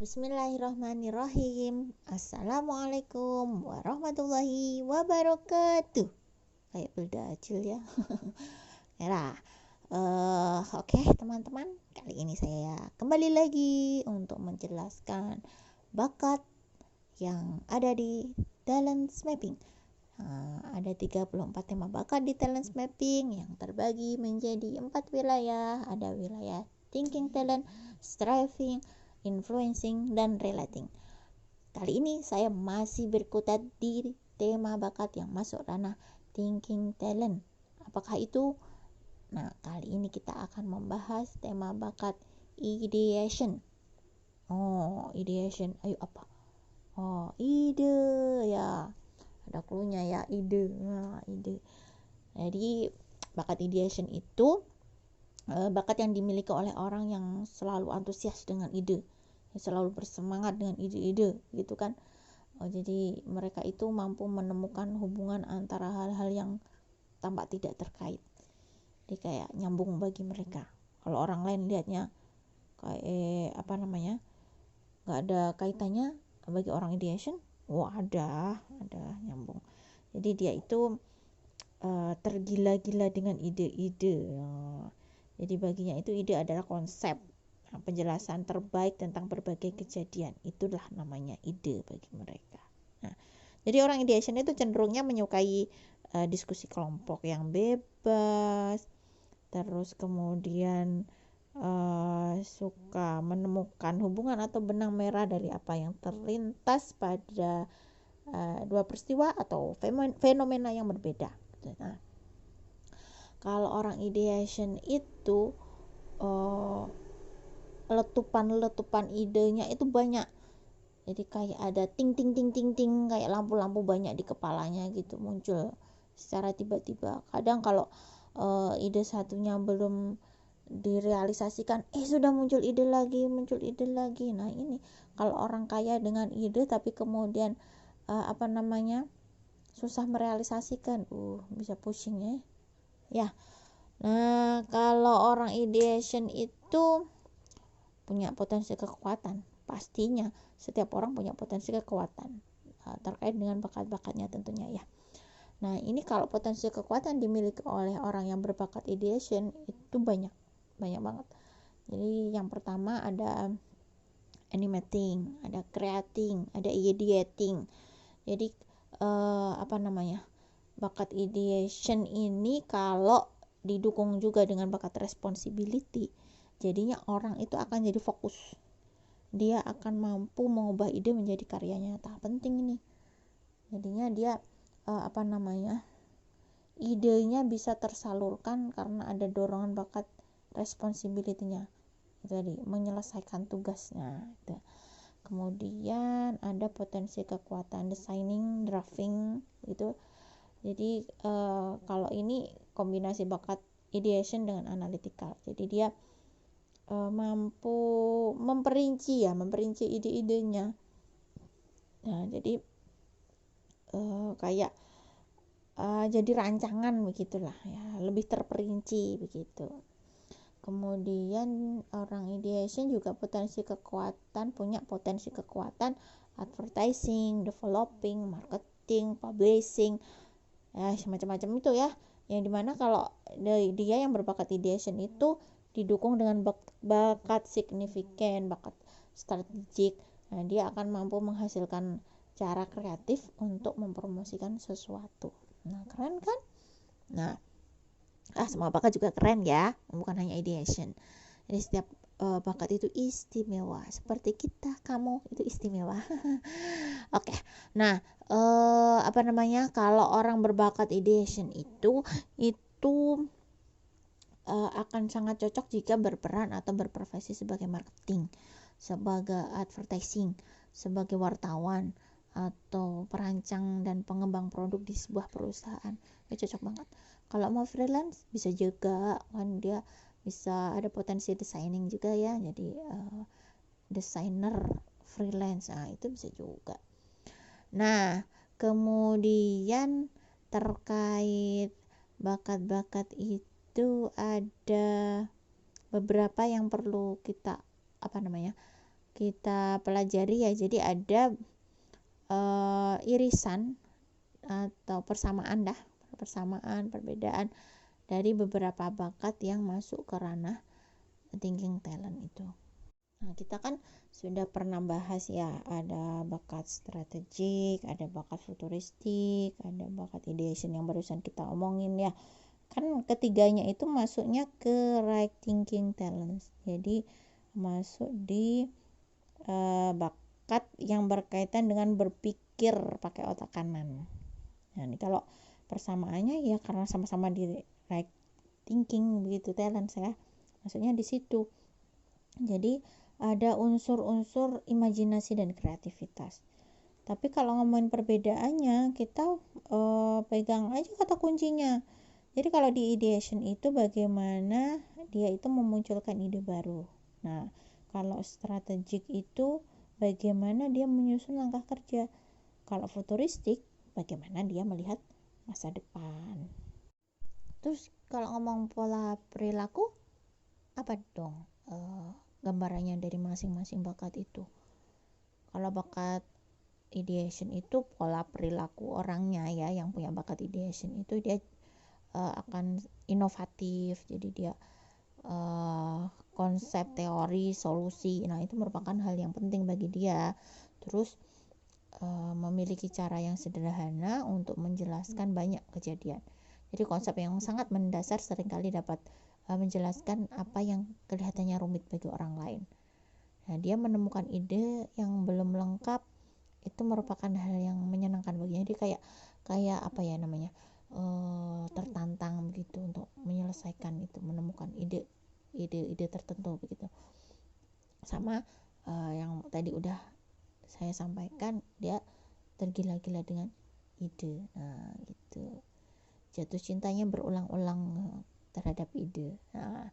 Bismillahirrahmanirrahim. Assalamualaikum warahmatullahi wabarakatuh. Kayak berdacil ya. Nah, oke teman-teman, kali ini saya kembali lagi untuk menjelaskan bakat yang ada di talent mapping. Ada 34 tema bakat di talent mapping yang terbagi menjadi 4 wilayah. Ada wilayah thinking talent, striving, influencing, dan relating. Kali ini saya masih berkutat di tema bakat yang masuk ranah thinking talent. Apakah itu? Nah, kali ini kita akan membahas tema bakat ideation. Ideation. Ayo apa? Ide ya. Ada cluenya ya, ide. Ide. Jadi bakat ideation itu bakat yang dimiliki oleh orang yang selalu antusias dengan ide, yang selalu bersemangat dengan ide-ide gitu kan. Jadi mereka itu mampu menemukan hubungan antara hal-hal yang tampak tidak terkait. Jadi kayak nyambung bagi mereka. Kalau orang lain lihatnya kayak nggak ada kaitannya, bagi orang ideation ada nyambung. Jadi dia itu tergila-gila dengan ide-ide. Jadi baginya itu ide adalah konsep, penjelasan terbaik tentang berbagai kejadian. Itulah namanya ide bagi mereka. Nah, jadi orang ideation itu cenderungnya menyukai diskusi kelompok yang bebas, terus kemudian suka menemukan hubungan atau benang merah dari apa yang terlintas pada dua peristiwa atau fenomena yang berbeda. Nah, kalau orang ideation itu letupan idenya itu banyak. Jadi kayak ada ting ting ting ting ting, kayak lampu-lampu banyak di kepalanya gitu muncul secara tiba-tiba. Kadang kalau ide satunya belum direalisasikan, sudah muncul ide lagi. Nah, ini kalau orang kaya dengan ide tapi kemudian susah merealisasikan, bisa pusing ya. Nah, kalau orang ideation itu punya potensi kekuatan, pastinya setiap orang punya potensi kekuatan terkait dengan bakat-bakatnya tentunya ya. Nah, ini kalau potensi kekuatan dimiliki oleh orang yang berbakat ideation itu banyak banget. Jadi yang pertama ada animating, ada creating, ada ideating. Jadi bakat ideation ini kalau didukung juga dengan bakat responsibility, jadinya orang itu akan jadi fokus. Dia akan mampu mengubah ide menjadi karya nyata. Penting ini. Jadinya dia idenya bisa tersalurkan karena ada dorongan bakat responsibility-nya. Jadi menyelesaikan tugasnya. Gitu. Kemudian ada potensi kekuatan designing, drafting gitu. Jadi kalau ini kombinasi bakat ideation dengan analytical. Jadi dia mampu memperinci ide-idenya. Nah, jadi kayak jadi rancangan begitulah ya, lebih terperinci begitu. Kemudian orang ideation juga punya potensi kekuatan advertising, developing, marketing, publishing, semacam-macam itu ya. Yang dimana kalau dia yang berbakat ideation itu didukung dengan bakat signifikan, bakat strategik, nah dia akan mampu menghasilkan cara kreatif untuk mempromosikan sesuatu. Nah, keren kan? Nah, semua bakat juga keren ya, bukan hanya ideation. Jadi setiap bakat itu istimewa, seperti kita, kamu itu istimewa. Oke. Nah, kalau orang berbakat ideation itu akan sangat cocok jika berperan atau berprofesi sebagai marketing, sebagai advertising, sebagai wartawan, atau perancang dan pengembang produk di sebuah perusahaan. Cocok banget. Kalau mau freelance bisa juga kan, dia bisa ada potensi designing juga ya, jadi desainer freelance, itu bisa juga. Nah, kemudian terkait bakat-bakat itu ada beberapa yang perlu kita kita pelajari ya. Jadi ada irisan atau persamaan perbedaan dari beberapa bakat yang masuk ke ranah thinking talent itu. Nah, kita kan sudah pernah bahas ya, ada bakat strategik, ada bakat futuristik, ada bakat ideation yang barusan kita omongin ya. Kan ketiganya itu masuknya ke right thinking talents. Jadi masuk di bakat yang berkaitan dengan berpikir pakai otak kanan. Nah, ini kalau persamaannya ya karena sama-sama di right thinking begitu talent saya. Maksudnya di situ. Jadi ada unsur-unsur imajinasi dan kreativitas. Tapi kalau ngomongin perbedaannya, kita pegang aja kata kuncinya. Jadi kalau di ideation itu bagaimana dia itu memunculkan ide baru. Nah, kalau strategik itu bagaimana dia menyusun langkah kerja. Kalau futuristik, bagaimana dia melihat masa depan. Terus kalau ngomong pola perilaku, apa dong gambarannya dari masing-masing bakat itu? Kalau bakat ideation itu pola perilaku orangnya ya, yang punya bakat ideation itu dia akan inovatif. Jadi dia konsep, teori, solusi. Nah, itu merupakan hal yang penting bagi dia. Terus memiliki cara yang sederhana untuk menjelaskan banyak kejadian. Jadi konsep yang sangat mendasar seringkali dapat menjelaskan apa yang kelihatannya rumit bagi orang lain. Nah, dia menemukan ide yang belum lengkap, itu merupakan hal yang menyenangkan baginya. Jadi kayak apa ya namanya, tertantang begitu untuk menyelesaikan itu, menemukan ide tertentu begitu. Sama yang tadi udah saya sampaikan, dia tergila-gila dengan ide. Nah, gitu. Jatuh cintanya berulang-ulang terhadap ide. Nah,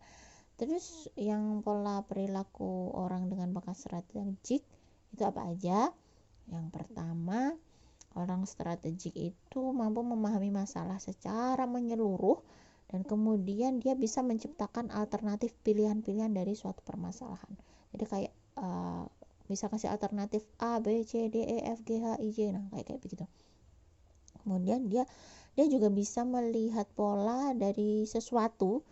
terus yang pola perilaku orang dengan bakat strategik itu apa aja? Yang pertama, orang strategik itu mampu memahami masalah secara menyeluruh dan kemudian dia bisa menciptakan alternatif pilihan-pilihan dari suatu permasalahan. Jadi kayak bisa kasih alternatif A, B, C, D, E, F, G, H, I, J. Nah, kayak begitu. Kemudian dia juga bisa melihat pola dari sesuatu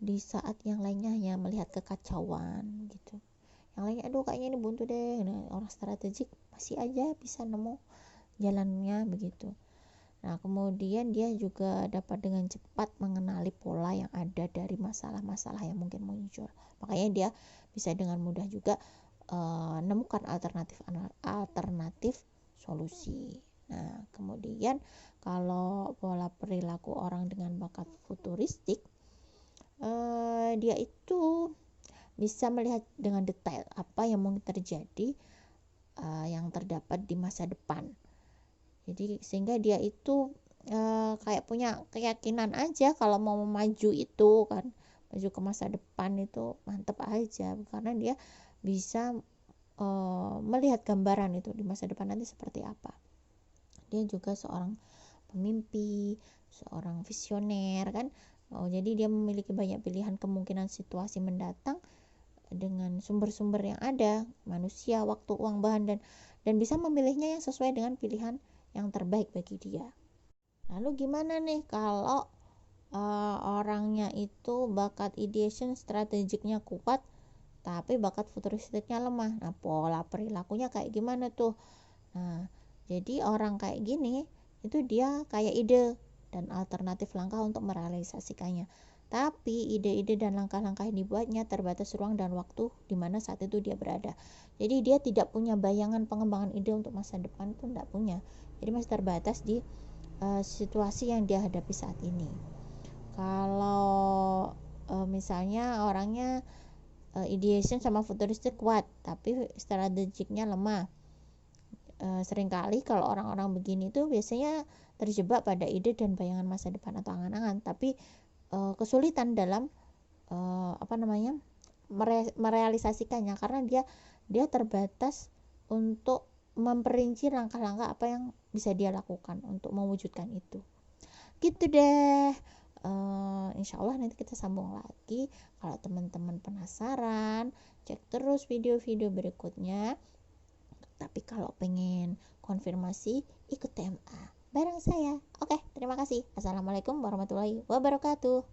di saat yang lainnya hanya melihat kekacauan gitu. Yang lainnya aduh kayaknya ini buntu deh. Nah, orang strategik masih aja bisa nemu jalannya begitu. Nah, kemudian dia juga dapat dengan cepat mengenali pola yang ada dari masalah-masalah yang mungkin muncul. Makanya dia bisa dengan mudah juga menemukan alternatif solusi. Nah, kemudian kalau pola perilaku orang dengan bakat futuristik, dia itu bisa melihat dengan detail apa yang mungkin terjadi yang terdapat di masa depan. Jadi sehingga dia itu kayak punya keyakinan aja kalau mau maju itu kan, maju ke masa depan itu mantep aja, karena dia bisa melihat gambaran itu di masa depan nanti seperti apa. Dia juga seorang pemimpi, seorang visioner kan. Jadi dia memiliki banyak pilihan kemungkinan situasi mendatang dengan sumber-sumber yang ada, manusia, waktu, uang, bahan, dan bisa memilihnya yang sesuai dengan pilihan yang terbaik bagi dia. Lalu gimana nih kalau orangnya itu bakat ideation strategiknya kuat tapi bakat futuristiknya lemah? Nah, pola perilakunya kayak gimana tuh? Nah, jadi orang kayak gini itu dia kayak ide dan alternatif langkah untuk merealisasikannya. Tapi ide-ide dan langkah-langkah yang dibuatnya terbatas ruang dan waktu di mana saat itu dia berada. Jadi dia tidak punya bayangan pengembangan ide untuk masa depan, itu tidak punya. Jadi masih terbatas di situasi yang dia hadapi saat ini. Kalau misalnya orangnya ideation sama futuristik kuat tapi strategiknya lemah, seringkali kalau orang-orang begini tuh biasanya terjebak pada ide dan bayangan masa depan atau angan-angan, tapi kesulitan dalam merealisasikannya karena dia terbatas untuk memperinci langkah-langkah apa yang bisa dia lakukan untuk mewujudkan itu. Gitu deh. Insya Allah nanti kita sambung lagi. Kalau teman-teman penasaran cek terus video-video berikutnya. Tapi kalau pengen konfirmasi, ikut TMA bareng saya. Oke, terima kasih. Assalamualaikum warahmatullahi wabarakatuh.